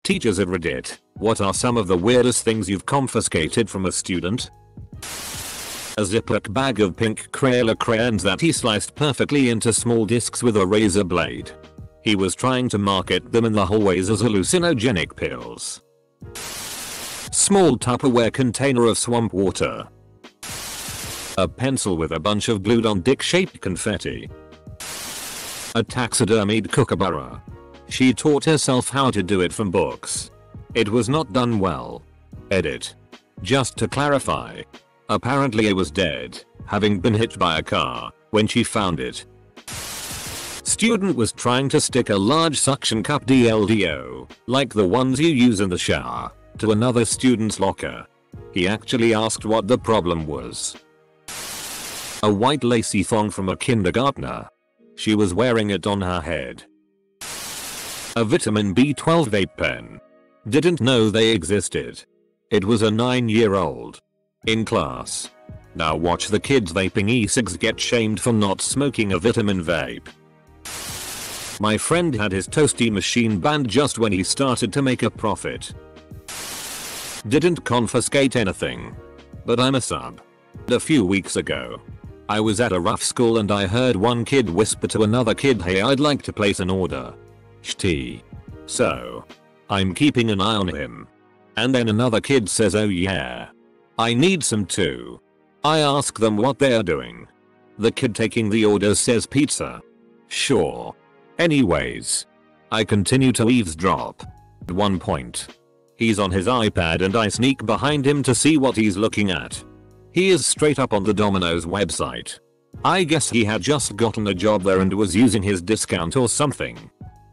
Teachers of Reddit, what are some of the weirdest things you've confiscated from a student? A Ziploc bag of pink Crayola crayons that he sliced perfectly into small discs with a razor blade. He was trying to market them in the hallways as hallucinogenic pills. Small Tupperware container of swamp water. A pencil with a bunch of glued on dick-shaped confetti. A taxidermied kookaburra. She taught herself how to do it from books. It was not done well. Edit. Just to clarify. Apparently it was dead, having been hit by a car, when she found it. Student was trying to stick a large suction cup DLDO, like the ones you use in the shower, to another student's locker. He actually asked what the problem was. A white lacy thong from a kindergartner. She was wearing it on her head. A vitamin B12 vape pen. Didn't know they existed. It was a 9-year-old. In class. Now watch the kids vaping e-cigs get shamed for not smoking a vitamin vape. My friend had his toasty machine banned just when he started to make a profit. Didn't confiscate anything. But I'm a sub. A few weeks ago. I was at a rough school and I heard one kid whisper to another kid, "Hey, I'd like to place an order." Shti. So. I'm keeping an eye on him. And then another kid says, "Oh yeah. I need some too." I ask them what they are doing. The kid taking the order says pizza. Sure. Anyways. I continue to eavesdrop. At one point. He's on his iPad and I sneak behind him to see what he's looking at. He is straight up on the Domino's website. I guess he had just gotten a job there and was using his discount or something.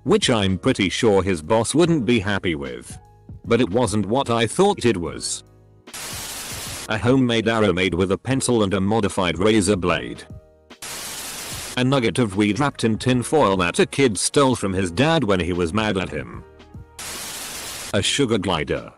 Which I'm pretty sure his boss wouldn't be happy with. But it wasn't what I thought it was. A homemade arrow made with a pencil and a modified razor blade. A nugget of weed wrapped in tin foil that a kid stole from his dad when he was mad at him. A sugar glider.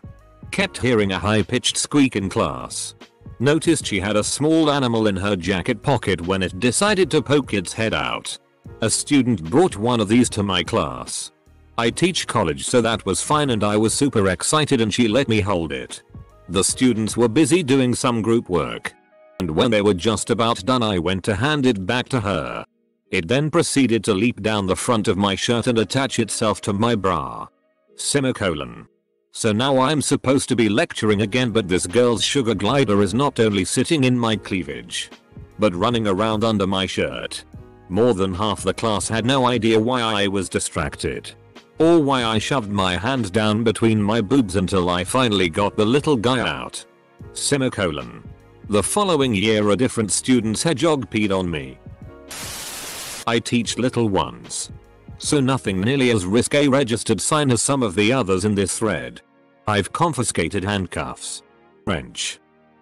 Kept hearing a high-pitched squeak in class. Noticed she had a small animal in her jacket pocket when it decided to poke its head out. A student brought one of these to my class. I teach college, so that was fine and I was super excited and she let me hold it. The students were busy doing some group work. And when they were just about done I went to hand it back to her. It then proceeded to leap down the front of my shirt and attach itself to my bra. Semicolon. So now I'm supposed to be lecturing again, but this girl's sugar glider is not only sitting in my cleavage, but running around under my shirt. More than half the class had no idea why I was distracted. Or why I shoved my hand down between my boobs until I finally got the little guy out. Semicolon. The following year a different student's hedgehog peed on me. I teach little ones. So nothing nearly as risque registered sign as some of the others in this thread. I've confiscated handcuffs, wrench,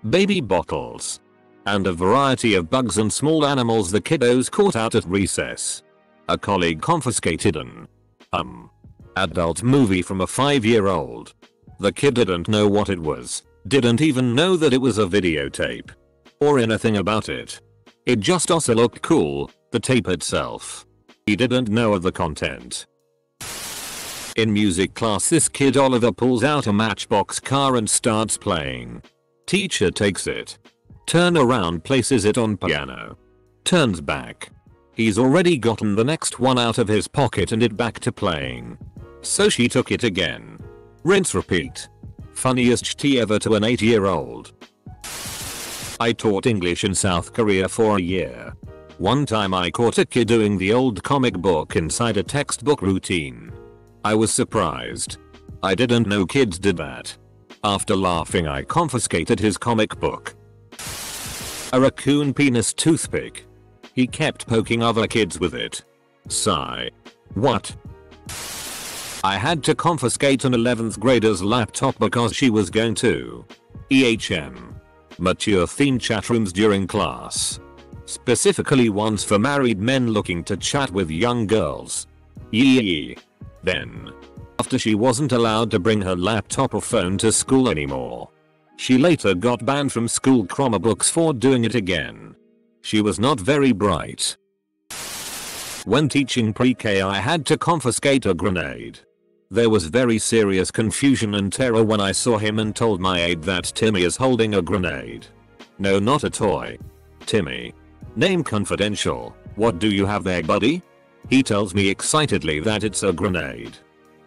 baby bottles, and a variety of bugs and small animals the kiddos caught out at recess. A colleague confiscated an adult movie from a 5-year-old. The kid didn't know what it was, didn't even know that it was a videotape, or anything about it. It just also looked cool, the tape itself. He didn't know of the content. In music class this kid Oliver pulls out a Matchbox car and starts playing. Teacher takes it. Turn around, places it on piano. Turns back. He's already gotten the next one out of his pocket and it back to playing. So she took it again. Rinse repeat. Funniest tea ever to an 8-year-old. I taught English in South Korea for a year. One time I caught a kid doing the old comic book inside a textbook routine. I was surprised. I didn't know kids did that. After laughing I confiscated his comic book. A raccoon penis toothpick. He kept poking other kids with it. Sigh. What? I had to confiscate an 11th grader's laptop because she was going to mature themed chat rooms during class. Specifically ones for married men looking to chat with young girls. Yee. Then, after she wasn't allowed to bring her laptop or phone to school anymore. She later got banned from school Chromebooks for doing it again. She was not very bright. When teaching pre-K I had to confiscate a grenade. There was very serious confusion and terror when I saw him and told my aide that Timmy is holding a grenade. No, not a toy. Timmy. Name confidential. What do you have there, buddy? He tells me excitedly that it's a grenade.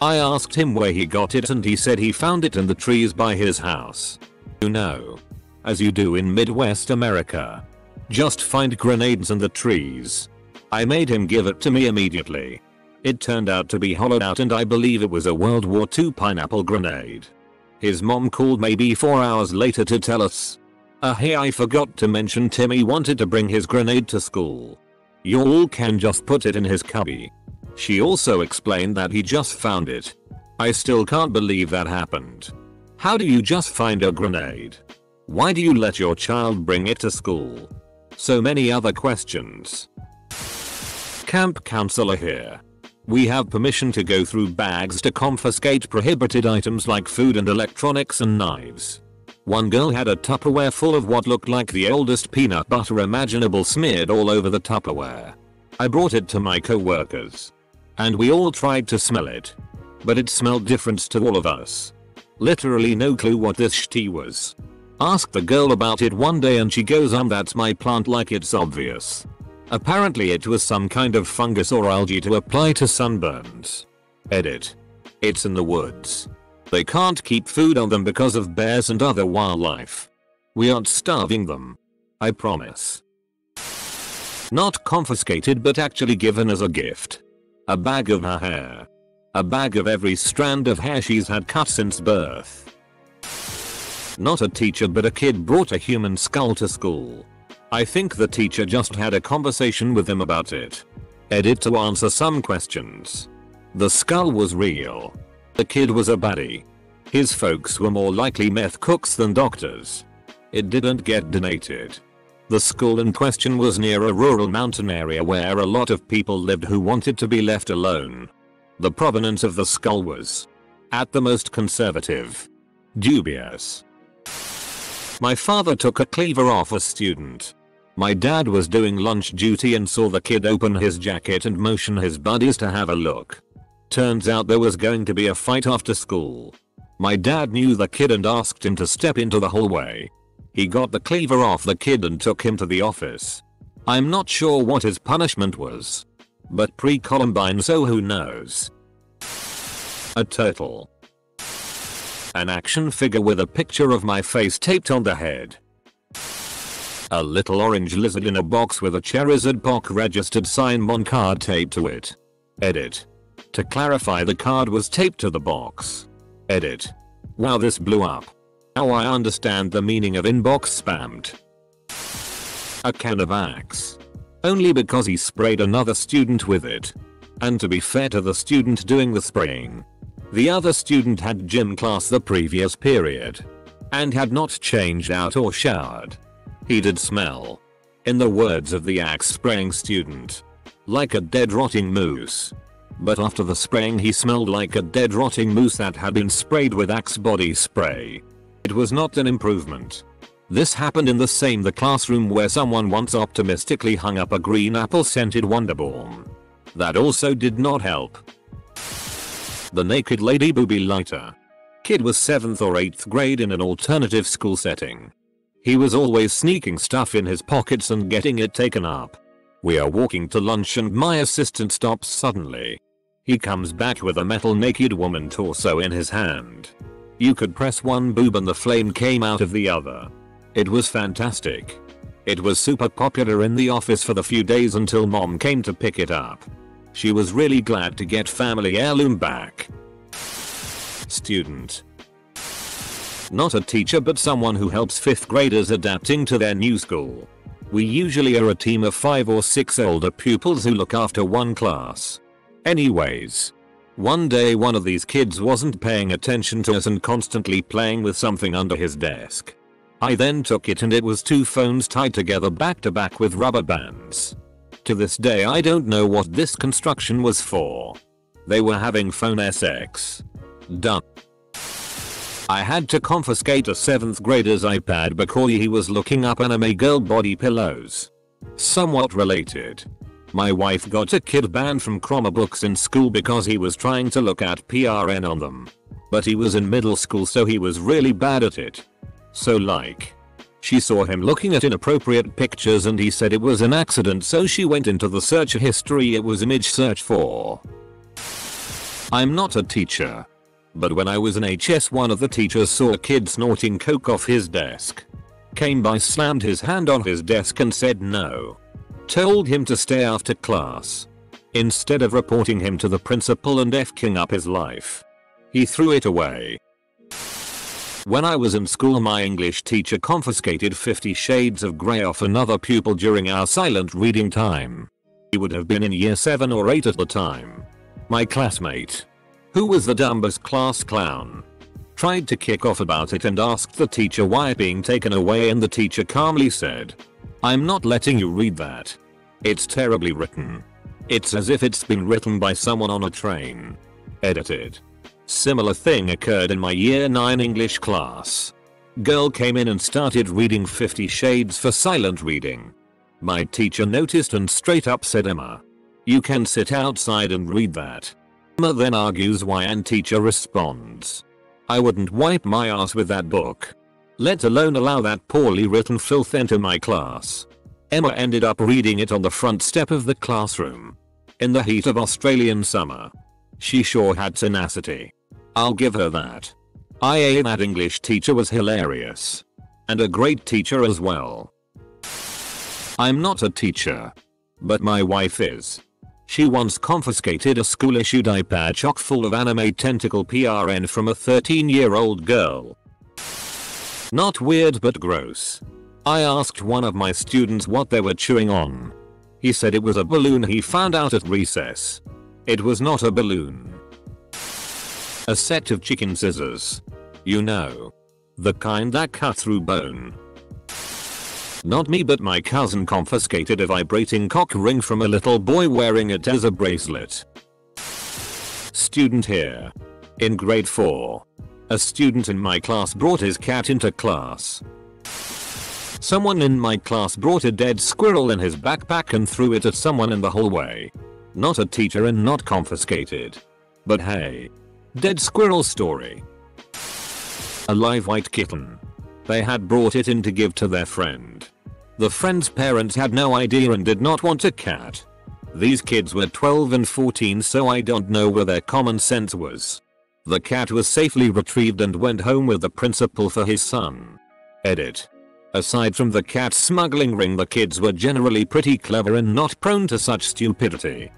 I asked him where he got it and he said he found it in the trees by his house. You know. As you do in Midwest America. Just find grenades in the trees. I made him give it to me immediately. It turned out to be hollowed out and I believe it was a World War II pineapple grenade. His mom called maybe 4 hours later to tell us. Hey, I forgot to mention Timmy wanted to bring his grenade to school. You all can just put it in his cubby. She also explained that he just found it. I still can't believe that happened. How do you just find a grenade? Why do you let your child bring it to school? So many other questions. Camp counselor here. We have permission to go through bags to confiscate prohibited items like food and electronics and knives. One girl had a Tupperware full of what looked like the oldest peanut butter imaginable smeared all over the Tupperware. I brought it to my co-workers. And we all tried to smell it. But it smelled different to all of us. Literally no clue what this shit was. Asked the girl about it one day and she goes that's my plant like it's obvious. Apparently it was some kind of fungus or algae to apply to sunburns. Edit. It's in the woods. They can't keep food on them because of bears and other wildlife. We aren't starving them. I promise. Not confiscated but actually given as a gift. A bag of her hair. A bag of every strand of hair she's had cut since birth. Not a teacher but a kid brought a human skull to school. I think the teacher just had a conversation with him about it. Edit to answer some questions. The skull was real. The kid was a baddie. His folks were more likely meth cooks than doctors. It didn't get donated. The school in question was near a rural mountain area where a lot of people lived who wanted to be left alone. The provenance of the skull was, at the most, conservative. Dubious. My father took a cleaver off a student. My dad was doing lunch duty and saw the kid open his jacket and motion his buddies to have a look. Turns out there was going to be a fight after school. My dad knew the kid and asked him to step into the hallway. He got the cleaver off the kid and took him to the office. I'm not sure what his punishment was. But pre-Columbine, so who knows. A turtle. An action figure with a picture of my face taped on the head. A little orange lizard in a box with a Charizard POC registered Sign-On card taped to it. Edit. To clarify, the card was taped to the box. Edit. Wow, this blew up. Now I understand the meaning of inbox spammed. A can of Axe. Only because he sprayed another student with it. And to be fair to the student doing the spraying, the other student had gym class the previous period. And had not changed out or showered. He did smell. In the words of the Axe spraying student. Like a dead rotting moose. But after the spraying he smelled like a dead rotting moose that had been sprayed with Axe body spray. It was not an improvement. This happened in the classroom where someone once optimistically hung up a green apple scented Wonderborn. That also did not help. The naked lady booby lighter. Kid was 7th or 8th grade in an alternative school setting. He was always sneaking stuff in his pockets and getting it taken up. We are walking to lunch and my assistant stops suddenly. He comes back with a metal naked woman torso in his hand. You could press one boob and the flame came out of the other. It was fantastic. It was super popular in the office for the few days until mom came to pick it up. She was really glad to get family heirloom back. Student. Not a teacher but someone who helps 5th graders adapting to their new school. We usually are a team of 5 or 6 older pupils who look after one class. Anyways. One day one of these kids wasn't paying attention to us and constantly playing with something under his desk. I then took it and it was 2 phones tied together back to back with rubber bands. To this day I don't know what this construction was for. They were having phone sex. Done. I had to confiscate a 7th grader's iPad because he was looking up anime girl body pillows. Somewhat related. My wife got a kid banned from Chroma books in school because he was trying to look at PRN on them. But he was in middle school, so he was really bad at it. So like, she saw him looking at inappropriate pictures and he said it was an accident, so she went into the search history. It was image search for. I'm not a teacher, but when I was in HS, one of the teachers saw a kid snorting coke off his desk. Came by, slammed his hand on his desk and said no. Told him to stay after class. Instead of reporting him to the principal and f***ing up his life, he threw it away. When I was in school, my English teacher confiscated 50 Shades of Grey off another pupil during our silent reading time. He would have been in year 7 or 8 at the time. My classmate, who was the dumbest class clown, tried to kick off about it and asked the teacher why it being taken away, and the teacher calmly said, "I'm not letting you read that. It's terribly written. It's as if it's been written by someone on a train." Edited. Similar thing occurred in my year 9 English class. Girl came in and started reading 50 Shades for silent reading. My teacher noticed and straight up said, "Emma, you can sit outside and read that." Emma then argues why, and teacher responds, "I wouldn't wipe my ass with that book, let alone allow that poorly written filth into my class." Emma ended up reading it on the front step of the classroom. In the heat of Australian summer. She sure had tenacity. I'll give her that. That English teacher was hilarious. And a great teacher as well. I'm not a teacher, but my wife is. She once confiscated a school-issued iPad chock full of anime tentacle PRN from a 13-year-old girl. Not weird but gross. I asked one of my students what they were chewing on. He said it was a balloon he found out at recess. It was not a balloon. A set of chicken scissors. You know, the kind that cut through bone. Not me, but my cousin confiscated a vibrating cock ring from a little boy wearing it as a bracelet. Student here. In grade 4. A student in my class brought his cat into class. Someone in my class brought a dead squirrel in his backpack and threw it at someone in the hallway. Not a teacher and not confiscated. But hey. Dead squirrel story. A live white kitten. They had brought it in to give to their friend. The friend's parents had no idea and did not want a cat. These kids were 12 and 14, so I don't know where their common sense was. The cat was safely retrieved and went home with the principal for his son. Edit. Aside from the cat smuggling ring, the kids were generally pretty clever and not prone to such stupidity.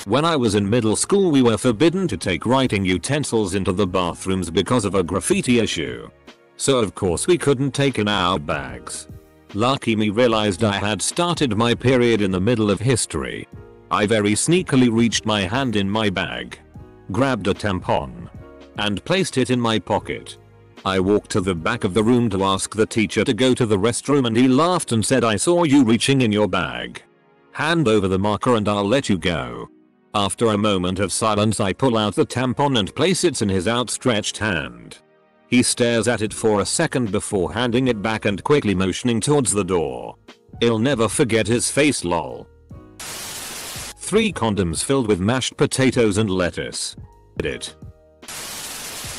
When I was in middle school, we were forbidden to take writing utensils into the bathrooms because of a graffiti issue. So of course we couldn't take in our bags. Lucky me realized I had started my period in the middle of history. I very sneakily reached my hand in my bag, grabbed a tampon, and placed it in my pocket. I walked to the back of the room to ask the teacher to go to the restroom, and he laughed and said, "I saw you reaching in your bag. Hand over the marker and I'll let you go." After a moment of silence, I pull out the tampon and place it in his outstretched hand. He stares at it for a second before handing it back and quickly motioning towards the door. I'll never forget his face, lol. 3 condoms filled with mashed potatoes and lettuce. Edit.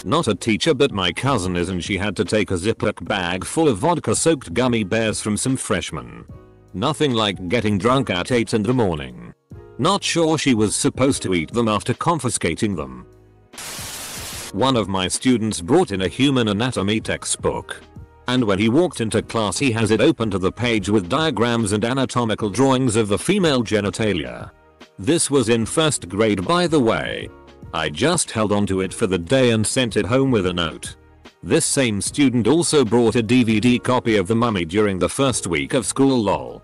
Not a teacher, but my cousin is, and she had to take a Ziploc bag full of vodka-soaked gummy bears from some freshmen. Nothing like getting drunk at 8 in the morning. Not sure she was supposed to eat them after confiscating them. One of my students brought in a human anatomy textbook. And when he walked into class, he has it open to the page with diagrams and anatomical drawings of the female genitalia. This was in 1st grade, by the way. I just held onto it for the day and sent it home with a note. This same student also brought a DVD copy of The Mummy during the first week of school, lol.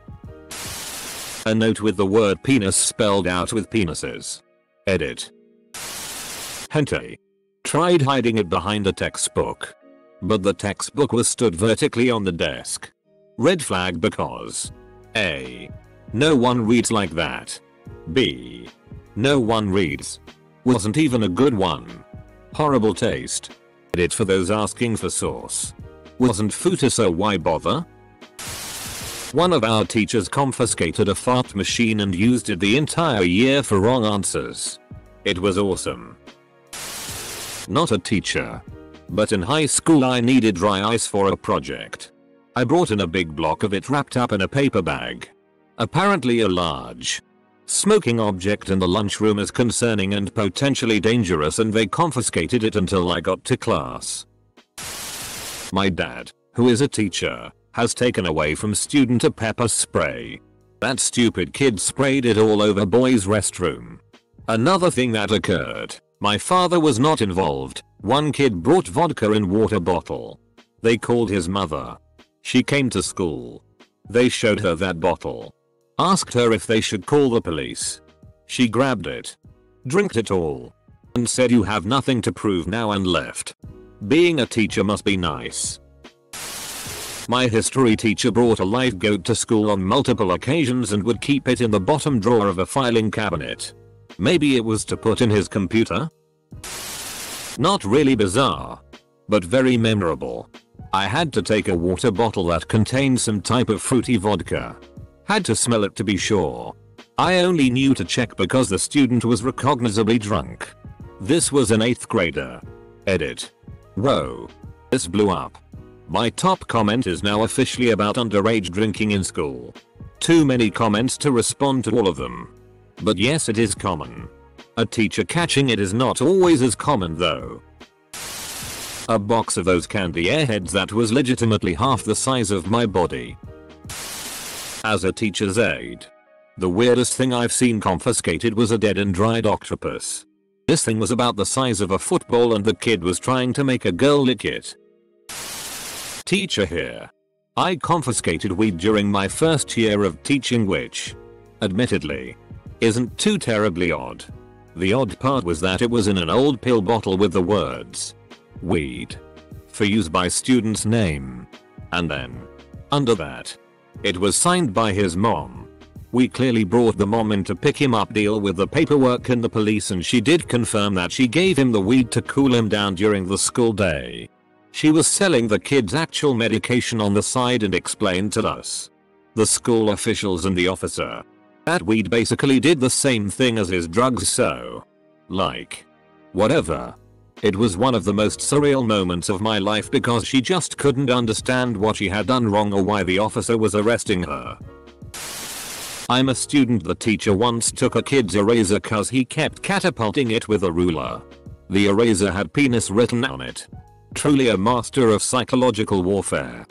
A note with the word penis spelled out with penises. Edit. Hentai. Tried hiding it behind a textbook. But the textbook was stood vertically on the desk. Red flag because A. No one reads like that. B. No one reads. Wasn't even a good one. Horrible taste. Edit for those asking for source. Wasn't Futa, so why bother? One of our teachers confiscated a fart machine and used it the entire year for wrong answers. It was awesome. Not a teacher. But in high school I needed dry ice for a project. I brought in a big block of it wrapped up in a paper bag. Apparently a large smoking object in the lunchroom is concerning and potentially dangerous, and they confiscated it until I got to class. My dad, who is a teacher, has taken away from student a pepper spray. That stupid kid sprayed it all over boys' restroom. Another thing that occurred, my father was not involved. One kid brought vodka in water bottle. They called his mother. She came to school. They showed her that bottle. Asked her if they should call the police. She grabbed it, drank it all, and said, "You have nothing to prove now," and left. Being a teacher must be nice. My history teacher brought a live goat to school on multiple occasions and would keep it in the bottom drawer of a filing cabinet. Maybe it was to put in his computer? Not really bizarre, but very memorable. I had to take a water bottle that contained some type of fruity vodka. Had to smell it to be sure. I only knew to check because the student was recognizably drunk. This was an 8th grader. Edit. Whoa. This blew up. My top comment is now officially about underage drinking in school. Too many comments to respond to all of them. But yes, it is common. A teacher catching it is not always as common though. A box of those candy airheads that was legitimately half the size of my body. As a teacher's aide, the weirdest thing I've seen confiscated was a dead and dried octopus. This thing was about the size of a football and the kid was trying to make a girl lick it. Teacher here. I confiscated weed during my first year of teaching, which, admittedly, isn't too terribly odd. The odd part was that it was in an old pill bottle with the words "weed" for use by student's name. And then, under that, it was signed by his mom. We clearly brought the mom in to pick him up, deal with the paperwork and the police, and she did confirm that she gave him the weed to cool him down during the school day. She was selling the kid's actual medication on the side and explained to us, the school officials and the officer, that weed basically did the same thing as his drugs, so, like, whatever. It was one of the most surreal moments of my life because she just couldn't understand what she had done wrong or why the officer was arresting her. I'm a student. The teacher once took a kid's eraser cause he kept catapulting it with a ruler. The eraser had penis written on it. Truly a master of psychological warfare.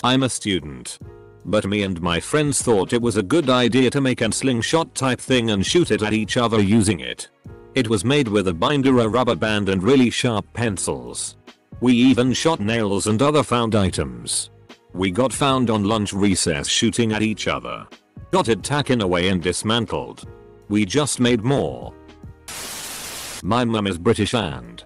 I'm a student. But me and my friends thought it was a good idea to make a slingshot type thing and shoot it at each other using it. It was made with a binder, a rubber band, and really sharp pencils. We even shot nails and other found items. We got found on lunch recess shooting at each other. Got it taken away and dismantled. We just made more. My mum is British and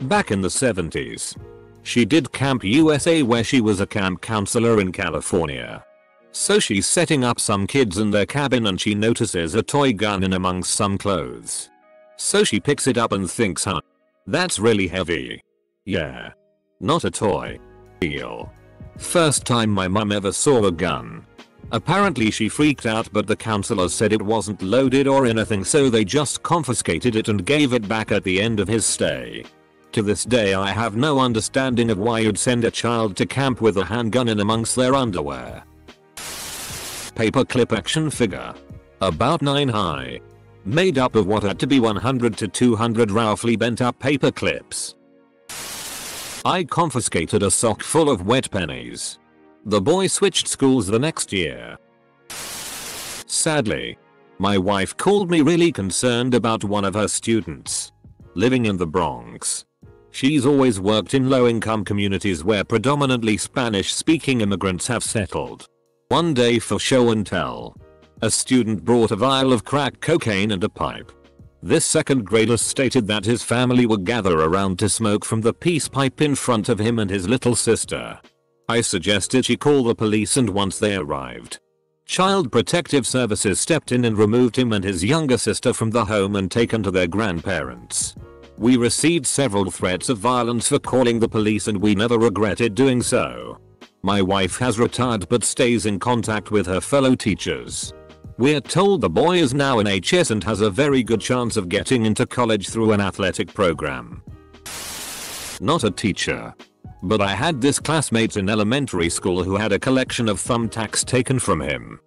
back in the 70s, she did Camp USA where she was a camp counselor in California. So she's setting up some kids in their cabin and she notices a toy gun in amongst some clothes. So she picks it up and thinks, huh, that's really heavy. Yeah. Not a toy. Deal. First time my mum ever saw a gun. Apparently she freaked out, but the counselor said it wasn't loaded or anything, so they just confiscated it and gave it back at the end of his stay. To this day I have no understanding of why you'd send a child to camp with a handgun in amongst their underwear. Paperclip action figure. About 9 high. Made up of what had to be 100 to 200 roughly bent up paper clips. I confiscated a sock full of wet pennies. The boy switched schools the next year. Sadly, my wife called me really concerned about one of her students. Living in the Bronx. She's always worked in low-income communities where predominantly Spanish-speaking immigrants have settled. One day for show and tell, a student brought a vial of crack cocaine and a pipe. This 2nd grader stated that his family would gather around to smoke from the peace pipe in front of him and his little sister. I suggested she call the police, and once they arrived, Child Protective Services stepped in and removed him and his younger sister from the home and taken to their grandparents. We received several threats of violence for calling the police and we never regretted doing so. My wife has retired but stays in contact with her fellow teachers. We're told the boy is now in HS and has a very good chance of getting into college through an athletic program. Not a teacher. But I had this classmate in elementary school who had a collection of thumbtacks taken from him.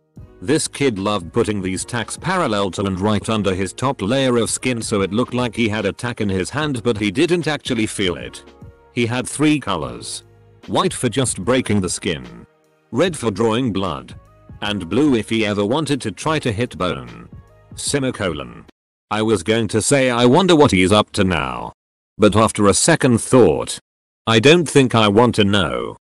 This kid loved putting these tacks parallel to and right under his top layer of skin so it looked like he had a tack in his hand, but he didn't actually feel it. He had 3 colors. White for just breaking the skin, red for drawing blood, and blue if he ever wanted to try to hit bone. Semicolon. I was going to say I wonder what he's up to now. But after a second thought, I don't think I want to know.